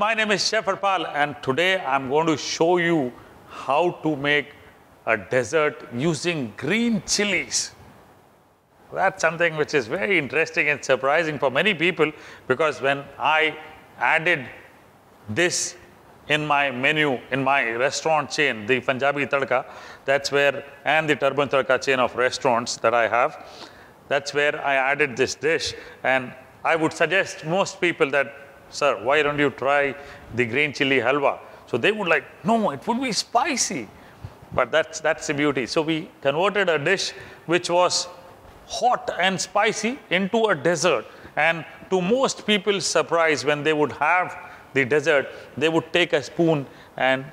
my name is Chef Harpal, and today I'm going to show you how to make a dessert using green chilies. That's something which is very interesting and surprising for many people, because when I added this in my menu, in my restaurant chain, the Punjabi Tadka, that's where, and the Turban Tadka chain of restaurants that I have, that's where I added this dish. And I would suggest most people that, sir, why don't you try the green chili halwa? So they would like, no, it would be spicy. But that's the beauty. So we converted a dish which was hot and spicy into a dessert. And to most people's surprise, when they would have the dessert, they would take a spoon and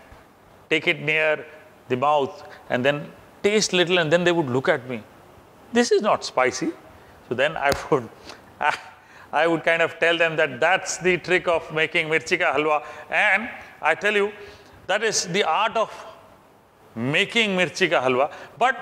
take it near the mouth and then taste little, and then they would look at me. This is not spicy. So then I would kind of tell them that that's the trick of making mirchi ka halwa. And I tell you, that is the art of making mirchi ka halwa. But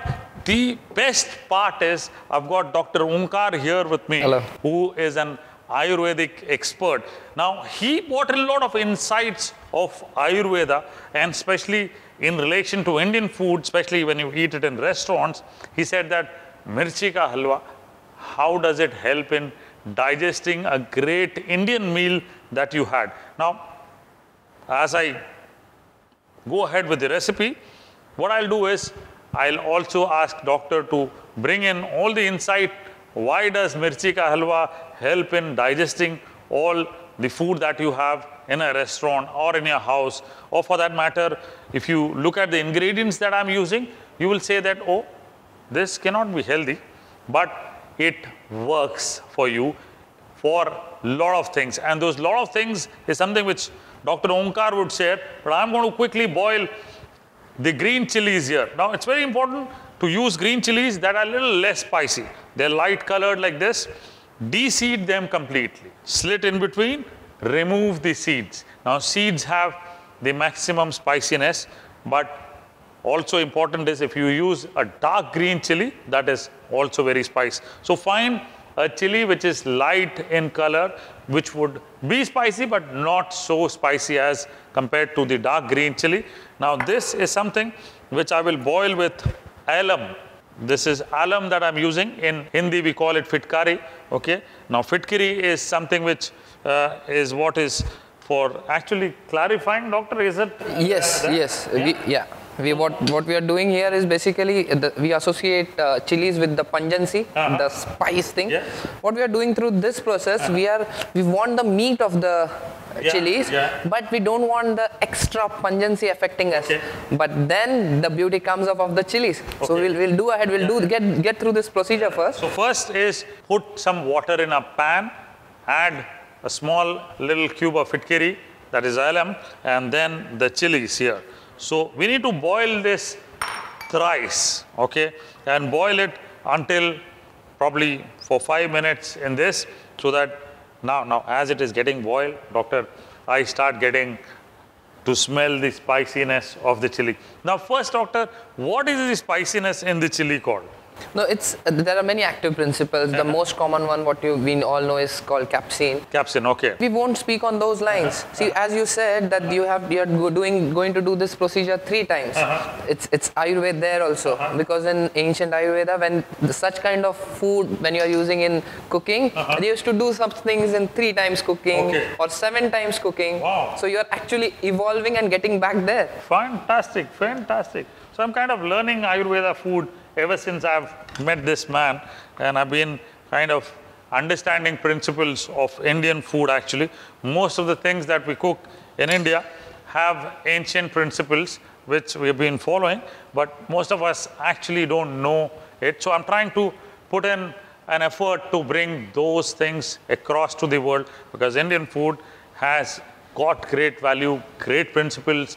the best part is, I've got Dr. Omkar here with me, Hello. Who is an Ayurvedic expert. Now, he brought a lot of insights of Ayurveda, and especially in relation to Indian food, especially when you eat it in restaurants. He said that mirchi ka halwa, how does it help in digesting a great Indian meal that you had? Now, as I go ahead with the recipe, what I'll do is, I'll also ask doctor to bring in all the insight. Why does mirchi ka halwa help in digesting all the food that you have in a restaurant or in your house? Or for that matter, if you look at the ingredients that I'm using, you will say that, oh, this cannot be healthy, but it works for you for a lot of things. And those lot of things is something which Dr. Omkar would share, but I'm going to quickly boil the green chilies here. Now, it's very important to use green chilies that are a little less spicy. They're light colored like this. De-seed them completely. Slit in between, remove the seeds. Now, seeds have the maximum spiciness, but also important is if you use a dark green chili, that is also very spicy. So find a chili which is light in color, which would be spicy but not so spicy as compared to the dark green chili. Now this is something which I will boil with alum. This is alum that I'm using. In Hindi we call it fitkari. Okay. Now fitkari is something which is what is for actually clarifying, doctor, is it? Yes, yes. Yeah. What we are doing here is basically we associate chilies with the pungency, the spice thing. Yeah. What we are doing through this process, we want the meat of the chilies, but we don't want the extra pungency affecting us. Okay. But then the beauty comes up of the chilies. Okay. So we'll do ahead. We'll get through this procedure first. So first is put some water in a pan, add a small little cube of fitkari, that is alum, and then the chilies here. So we need to boil this thrice, okay, and boil it until probably for 5 minutes in this, so that now as it is getting boiled, doctor, I start getting to smell the spiciness of the chili. Now first, doctor, what is the spiciness in the chili called? No, there are many active principles. The most common one, we all know, is called capsaicin. Capsaicin, okay. We won't speak on those lines. See, as you said that you're going to do this procedure 3 times. It's Ayurveda there also, because in ancient Ayurveda, when such kind of food when you are using in cooking, they used to do some things in 3 times cooking or 7 times cooking. Wow. So you are actually evolving and getting back there. Fantastic, fantastic. So I'm kind of learning Ayurveda food ever since I've met this man, and I've been kind of understanding principles of Indian food actually. Most of the things that we cook in India have ancient principles which we've been following, but most of us actually don't know it. So I'm trying to put in an effort to bring those things across to the world, because Indian food has got great value, great principles,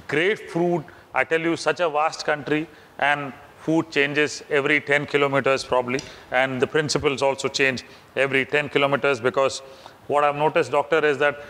great food. I tell you, such a vast country, and food changes every 10 kilometers probably, and the principles also change every 10 kilometers, because what I've noticed, doctor, is that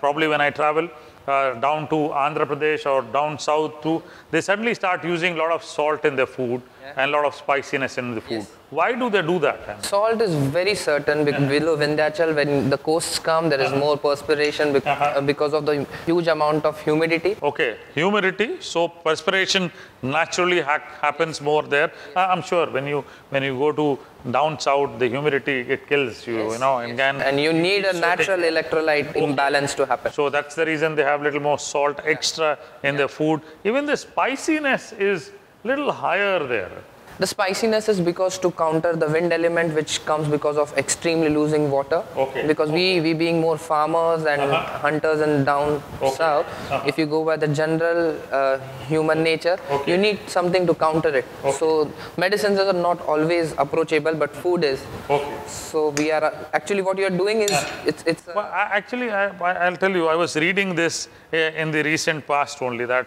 probably when I travel down to Andhra Pradesh or down south too, they suddenly start using a lot of salt in their food, and a lot of spiciness in the food. Why do they do that? Salt is very certain below Vindhyachal. When the coasts come, there is more perspiration because of the huge amount of humidity. Okay, humidity. So perspiration naturally happens more there. I'm sure when you go to down south, the humidity, it kills you. You know, and you need a natural electrolyte imbalance to happen. So that's the reason they have little more salt extra in their food. Even the spiciness is little higher there. The spiciness is because to counter the wind element which comes because of extremely losing water. Because we being more farmers and hunters and down south, if you go by the general human nature, you need something to counter it. So medicines are not always approachable, but food is. So we are actually what you are doing is it's. Well, I'll tell you, I was reading this in the recent past only that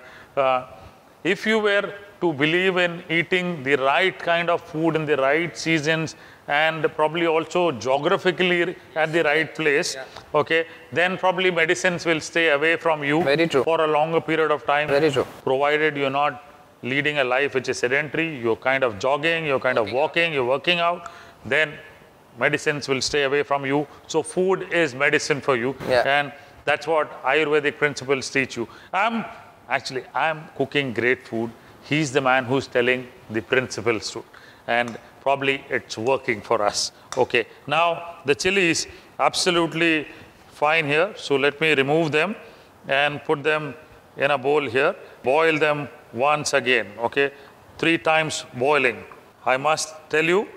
if you were to believe in eating the right kind of food in the right seasons and probably also geographically at the right place, okay, then probably medicines will stay away from you for a longer period of time. Very true. Provided you're not leading a life which is sedentary, you're kind of jogging, you're kind of walking, you're working out, then medicines will stay away from you. So food is medicine for you. And that's what Ayurvedic principles teach you. I'm cooking great food. He's the man who's telling the principles to, and probably it's working for us. Okay, now the chili is absolutely fine here. So let me remove them and put them in a bowl here. Boil them once again, okay? 3 times boiling. I must tell you,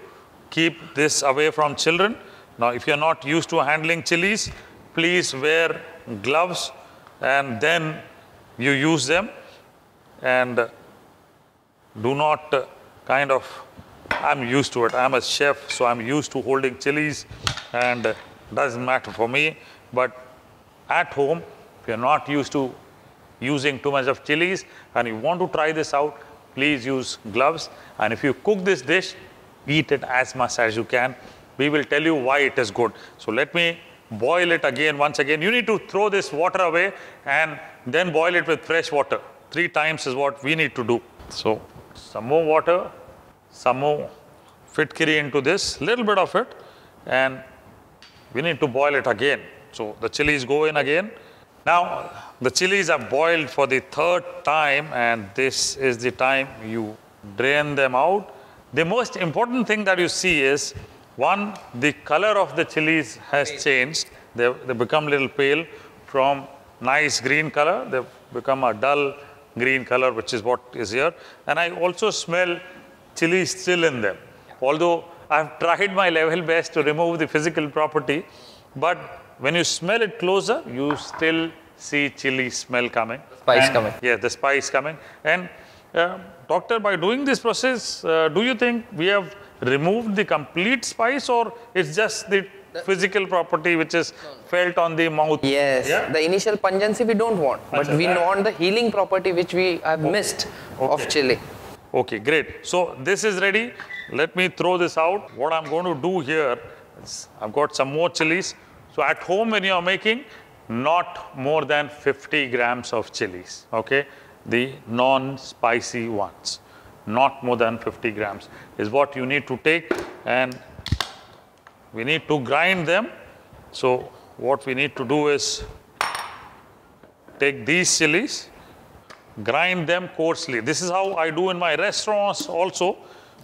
keep this away from children. Now, if you're not used to handling chilies, please wear gloves and then you use them, and do not I'm used to it. I'm a chef, so I'm used to holding chilies and doesn't matter for me. But at home, if you're not used to using too much of chilies and you want to try this out, please use gloves. And if you cook this dish, eat it as much as you can. We will tell you why it is good. So let me boil it again, once again. You need to throw this water away and then boil it with fresh water. 3 times is what we need to do. So some more water, some more fitkiri into this, little bit of it, and we need to boil it again. So the chilies go in again. Now the chilies are boiled for the 3rd time, and this is the time you drain them out. The most important thing that you see is, one, the color of the chilies has changed. They become a little pale from nice green color. They've become a dull green color, which is what is here. And I also smell chili still in them. Although I've tried my level best to remove the physical property, but when you smell it closer, you still see chili smell coming. Spice coming. Yeah, the spice coming. And doctor, by doing this process, do you think we have removed the complete spice, or it's just the physical property which is felt on the mouth? Yes, the initial pungency we don't want, but we want the healing property which we have missed of chili. Okay, great. So this is ready. Let me throw this out. What I'm going to do here is, I've got some more chilies. So at home when you are making, not more than 50 grams of chilies, okay? The non-spicy ones, not more than 50 grams is what you need to take, and we need to grind them. So what we need to do is take these chilies, grind them coarsely. This is how I do in my restaurants also.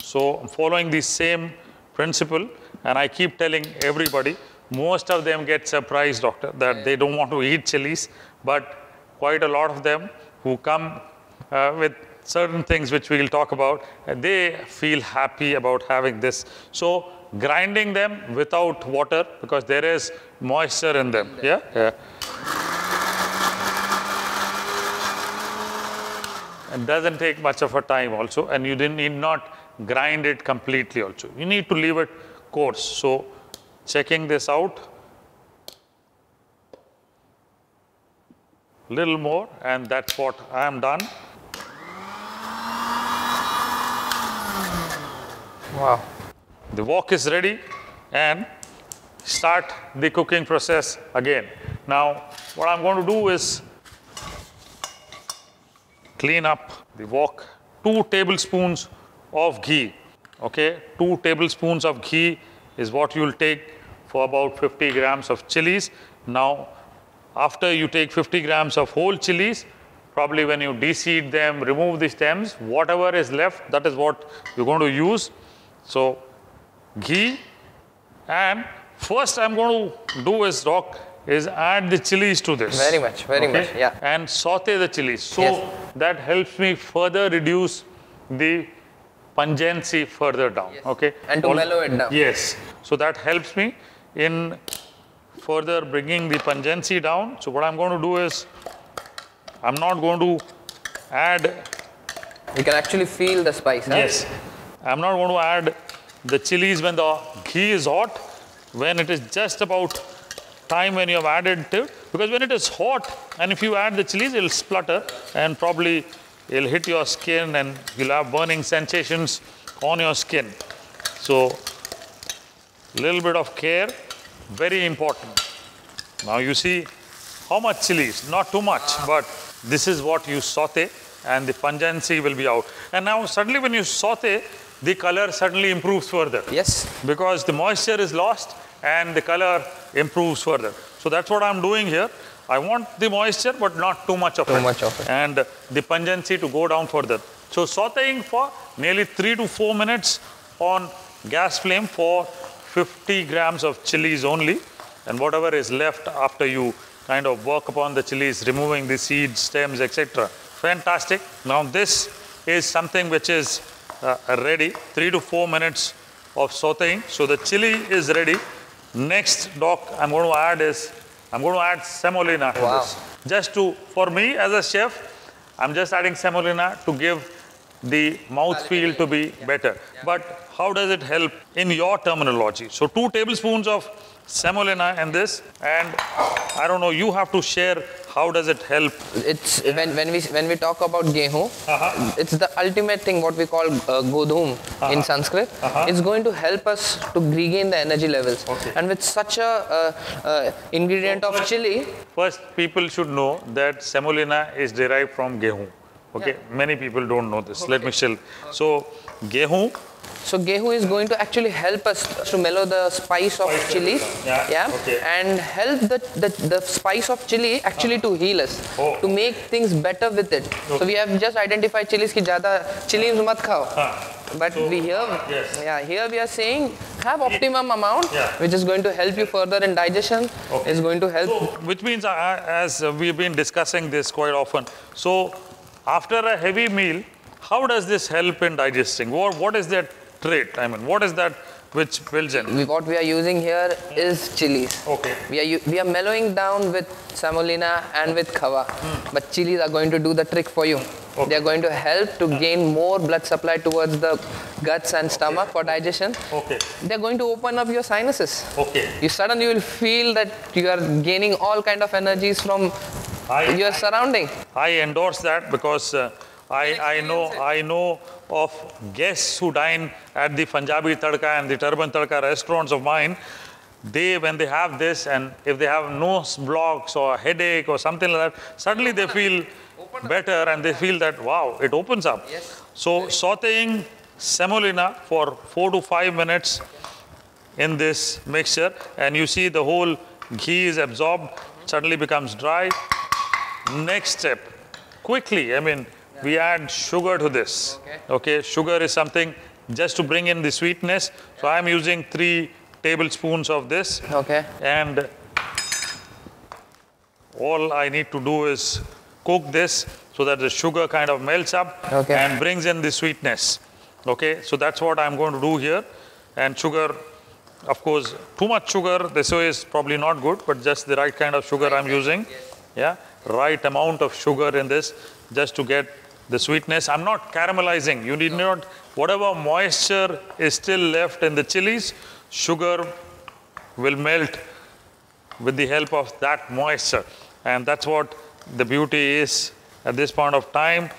So I'm following the same principle, and I keep telling everybody, most of them get surprised, doctor, that they don't want to eat chilies, but quite a lot of them who come with certain things which we will talk about, they feel happy about having this. So grinding them without water, because there is moisture in them. Yeah. It doesn't take much of a time also, and you need not grind it completely also. You need to leave it coarse. So checking this out, little more, and that's what I am done. Wow. The wok is ready, and start the cooking process again. Now, what I'm going to do is clean up the wok. 2 tablespoons of ghee. Okay, 2 tablespoons of ghee is what you'll take for about 50 grams of chilies. Now, after you take 50 grams of whole chilies, probably when you de-seed them, remove the stems, whatever is left, that is what you're going to use. So, ghee, and first I'm going to do is add the chilies to this. Very much, yeah. And saute the chilies. So Yes. that helps me further reduce the pungency further down. Yes. Okay. And to mellow it down. Yes. So that helps me in further bringing the pungency down. So what I'm going to do is, I'm not going to add. You can actually feel the spice. Huh? Yes. I'm not going to add the chilies when the ghee is hot, when it is just about time when you have added it, because when it is hot and if you add the chilies, it will splutter and probably it will hit your skin and you'll have burning sensations on your skin. So, little bit of care, very important. Now you see how much chilies, not too much, but this is what you saute and the pungency will be out. And now suddenly when you saute, the color suddenly improves further. Yes. Because the moisture is lost and the color improves further. So that's what I'm doing here. I want the moisture but not too much of it. And the pungency to go down further. So sauteing for nearly 3 to 4 minutes on gas flame for 50 grams of chilies only. And whatever is left after you kind of work upon the chilies, removing the seeds, stems, etc. Fantastic. Now this is something which is ready, 3 to 4 minutes of sauteing. So the chili is ready. Next, Doc, I'm going to add semolina to this. Just to, for me as a chef, I'm just adding semolina to give the mouth feel to be better. But how does it help in your terminology? So 2 tablespoons of semolina in this, and I don't know, you have to share how does it help. It's when we talk about gehu, it's the ultimate thing what we call godhum in Sanskrit. It's going to help us to regain the energy levels. And with such a ingredient of chili. First, people should know that semolina is derived from gehu. Okay, many people don't know this. Let me show. So gehu. So gehu is going to actually help us to mellow the spice of chili, and help the spice of chili actually to heal us, to make things better with it. So we have just identified chilies ki zyada chili mat khao. But so, here we are saying have optimum amount, which is going to help you further in digestion. Is going to help. So, which means as we've been discussing this quite often. So after a heavy meal, how does this help in digesting? What is that trait? I mean, what is that which builds in? What we are using here is chilies. We are mellowing down with semolina and with khawa. But chilies are going to do the trick for you. They are going to help to gain more blood supply towards the guts and stomach for digestion. They are going to open up your sinuses. You suddenly will feel that you are gaining all kind of energies from your surrounding. I endorse that because I know of guests who dine at the Punjabi Tadka and the Turban Tadka restaurants of mine. When they have this, and if they have nose blocks or headache or something like that, suddenly they feel better and they feel that, wow, it opens up. So sauteing semolina for 4 to 5 minutes in this mixture, and you see the whole ghee is absorbed, suddenly becomes dry. Next step, quickly, I mean, we add sugar to this. Sugar is something just to bring in the sweetness. So I'm using 3 tablespoons of this. And all I need to do is cook this so that the sugar kind of melts up and brings in the sweetness. So that's what I'm going to do here. And sugar, of course, too much sugar, this way is probably not good, but just the right kind of sugar I'm using. Right amount of sugar in this just to get the sweetness. I'm not caramelizing. You need not, whatever moisture is still left in the chilies, sugar will melt with the help of that moisture. And that's what the beauty is at this point of time.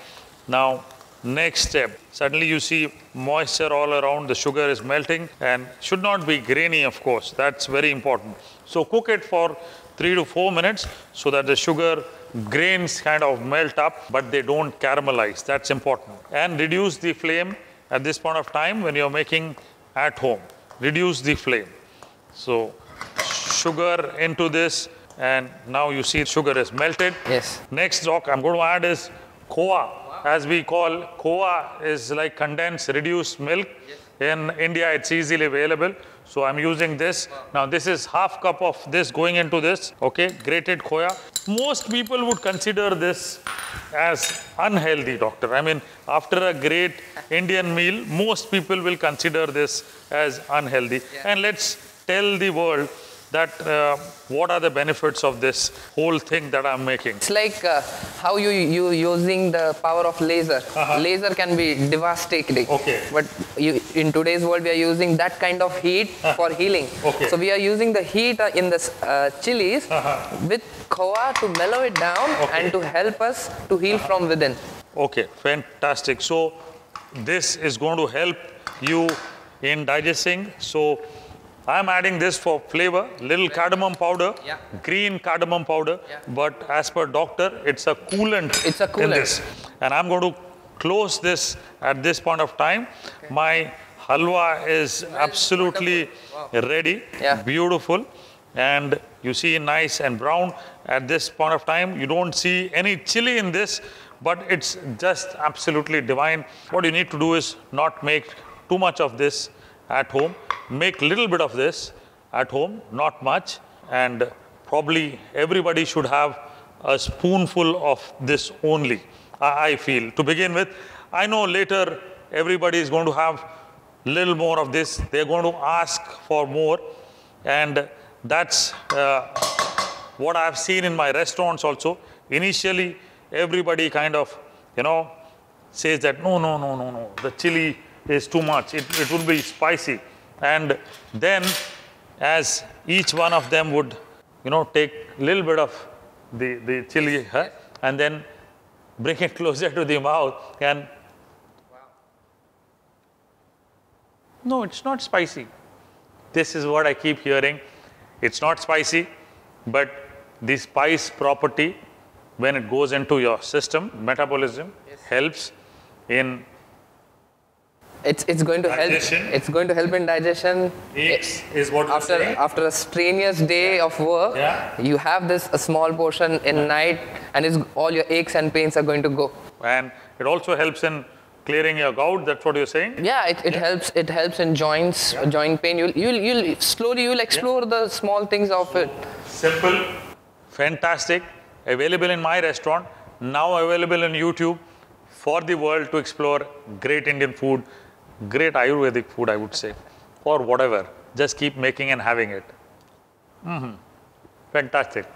Now, next step, suddenly you see moisture all around, the sugar is melting and should not be grainy, of course. That's very important. So cook it for 3 to 4 minutes so that the sugar grains kind of melt up, but they don't caramelize. That's important. And reduce the flame at this point of time when you're making at home. Reduce the flame. So sugar into this, and now you see sugar is melted. Yes. Next, Doc, I'm going to add is khoya. As we call, khoya is like condensed, reduced milk. Yes. In India, it's easily available. So I'm using this. Now this is half cup of this going into this, okay, grated khoya. Most people would consider this as unhealthy, doctor. I mean, after a great Indian meal, most people will consider this as unhealthy. Yeah. And let's tell the world that what are the benefits of this whole thing that I'm making. It's like how you using the power of laser. Laser can be devastating. Okay. But in today's world, we are using that kind of heat for healing. Okay. So we are using the heat in the chilies with khoya to mellow it down and to help us to heal from within. Okay, fantastic. So this is going to help you in digesting. So I'm adding this for flavor, little cardamom powder, Yeah. green cardamom powder, Yeah. but as per doctor, it's a coolant, It's a coolant. in this. And I'm going to close this at this point of time. Okay. My halwa is absolutely ready, Yeah. beautiful. And you see nice and brown at this point of time. You don't see any chili in this, but it's just absolutely divine. What you need to do is not make too much of this at home. Make little bit of this at home, not much. And probably everybody should have a spoonful of this only, I feel, to begin with. I know later everybody is going to have little more of this. They're going to ask for more. And that's what I've seen in my restaurants also. Initially, everybody kind of, says that, no, the chili is too much. It would be spicy. And then as each one of them would, take a little bit of the chili and then bring it closer to the mouth and, no, it's not spicy. This is what I keep hearing. It's not spicy, but the spice property, when it goes into your system, metabolism, helps in It's going to digestion. help. It's going to help in digestion. Aches is what you're saying. After a strenuous day of work, Yeah. you have this a small portion in night, and all your aches and pains are going to go. And it also helps in clearing your gout. That's what you're saying. Yeah, it helps. It helps in joints, joint pain. You'll slowly explore the small things of it. Simple, fantastic, available in my restaurant, now available on YouTube for the world to explore great Indian food, great Ayurvedic food, I would say, or whatever. Just keep making and having it. Fantastic.